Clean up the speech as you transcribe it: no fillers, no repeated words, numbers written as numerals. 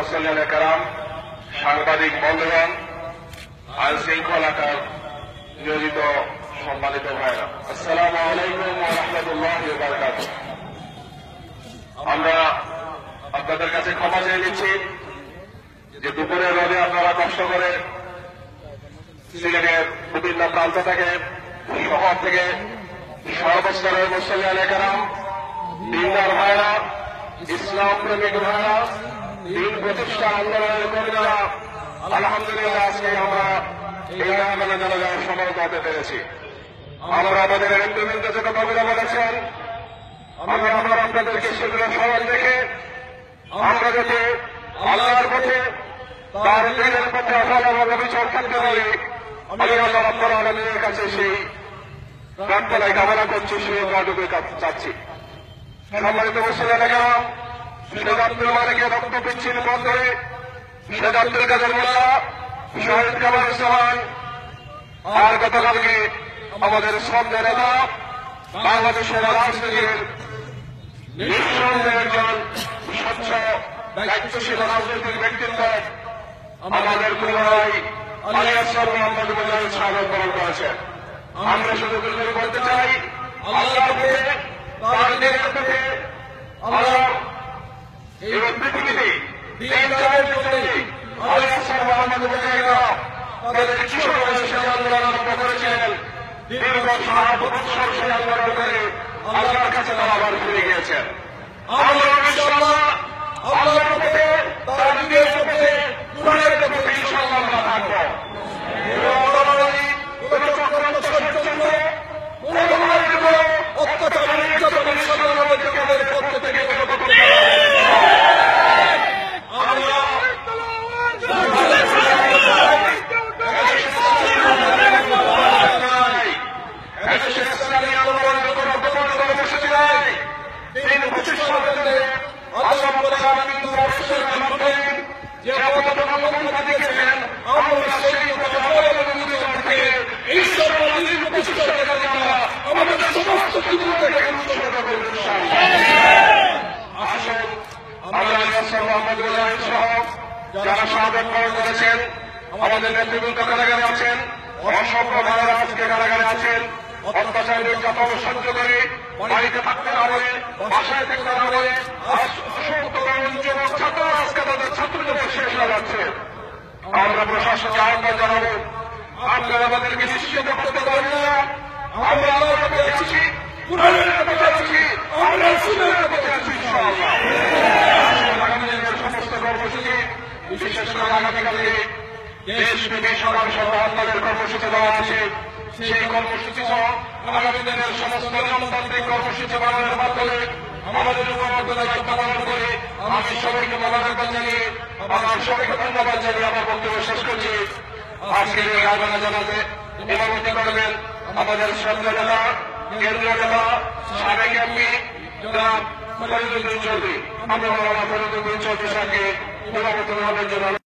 মুসল্লিয়ান কেরাম, সাংবাদিক বন্ধুগণ, আইন শৃঙ্খলাকার নিয়োজিত সম্মানিত ভাইরা, আসসালামু আলাইকুম ওয়া রাহমাতুল্লাহি ওয়া বারাকাতুহু। আমরা আপনাদের কাছে ক্ষমা চেয়ে নিচ্ছি যে দুপুরের রোদে আপনারা কষ্ট করে সিলেটের বিভিন্ন প্রান্ত থেকে, শহর থেকে সর্বস্তরের মুসল্লিয়ান কেরাম, দিনদার ভাইরা, ইসলাম প্রেমিক ভাইরা, দিন প্রতিষ্ঠা আন্দোলনের কর্মীরা, আলহামদুলিল্লাহ আজকে আমরা এই আন্দোলনে জনগণের সমবেত হতে পেরেছি। আমরা আমাদের এমপিদের যে কথাগুলো বলেছেন, আমরা আপনাদেরকে সেগুলো সবাই দেখে আমরা যাতে আল্লাহর পথে, তার দিনের পথে অসলভাবে বিচার থাকতে পারি, আমি আল্লাহ রাব্বুল আলামিনের কাছে সেই প্রার্থনায় কামনা করছি, সেই দোয়াটুকু চাচ্ছি। সম্মানিত মুসলিম কেরাম, শহীদ আব্দুল মালিকের রক্ত বিচ্ছিন্ন বন্ধে শহীদ আব্দুল কাদের মোল্লা, শহীদ কামারুজ্জামান, আর গতকালকে আমাদের শ্রদ্ধেয় নেতা, বাংলাদেশের রাজনীতির নিঃসন্দেহে একজন স্বচ্ছ দায়িত্বশীল রাজনৈতিক ব্যক্তিত্ব আমাদের প্রিয় ভাই আলী আসলাম মোহাম্মদ মুজাহিদ সাহেব বরণ করেছেন। আমরা শুধু বলতে চাই, আল্লাহর পথে, তার দিনের পথে, আল্লাহ এই পৃথিবীতে দিন কায়েমের জন্য আলী আসলাম মোহাম্মদ মুজাহিদ তাদের কিশোর বয়সে আন্দোলন আরম্ভ করেছিলেন। দীর্ঘ 7 বছর সেই আন্দোলন করে আল্লাহর কাছে তারা আবার ফিরে গিয়েছেন। আমরা ইনশাআল্লাহ আল্লাহর পথে, তার দিনের পথে, কোরআনের পথে ইনশাআল্লাহ আমরা থাকবো। যারা শাহাদাত বরণ করেছেন, আমাদের নেতৃবৃন্দ কারাগারে আছেন, অসংখ্য ভাইয়েরা আজকে কারাগারে আছেন। অত্যাচার নির্যাতন সহ্য করে বাড়িতে থাকতে না বলে, বাসায় থাকতে না বলে অসংখ্য তরুণ যুবক ছাত্র আজকে তাদের ছাত্রজীবন শেষ হয়ে যাচ্ছে। আমরা প্রশাসনকে আহ্বান জানাবো, আপনারা আমাদেরকে নিশ্চিত করতে পারেন না। আমরা আল্লাহর পথে আছি, কুরআনের পথে আছি, আমরা সুন্নাতের পথে আছি ইনশাআল্লাহ। আগামী দিনের সমস্ত কর্মসূচি, বিশেষ করে আগামীকালকে দেশব্যাপী সকাল সন্ধ্যার কর্মসূচি দেওয়া আছে, সেই কর্মসূচি সহ আগামী দিনের সমস্ত নিয়মতান্ত্রিক কর্মসূচি পালনের মাধ্যমে আমাদের উপরোক্ত দায়িত্ব পালন করে আমি সবাইকে মোবারকবাদ জানিয়ে, আমার সবাইকে ধন্যবাদ জানিয়ে আমার বক্তব্য শেষ করছি। আজকের এই আয়োজনে জানাতে ইমামতি করবেন আমাদের শ্রদ্ধেয় নেতা, কেন্দ্রীয় নেতা, সাবেক এমপি জনাব ফরিদুদ্দিন চৌধুরী। আমরা ফরিদুদ্দিন চৌধুরী সাহেবকে ইমামতি করার জন্য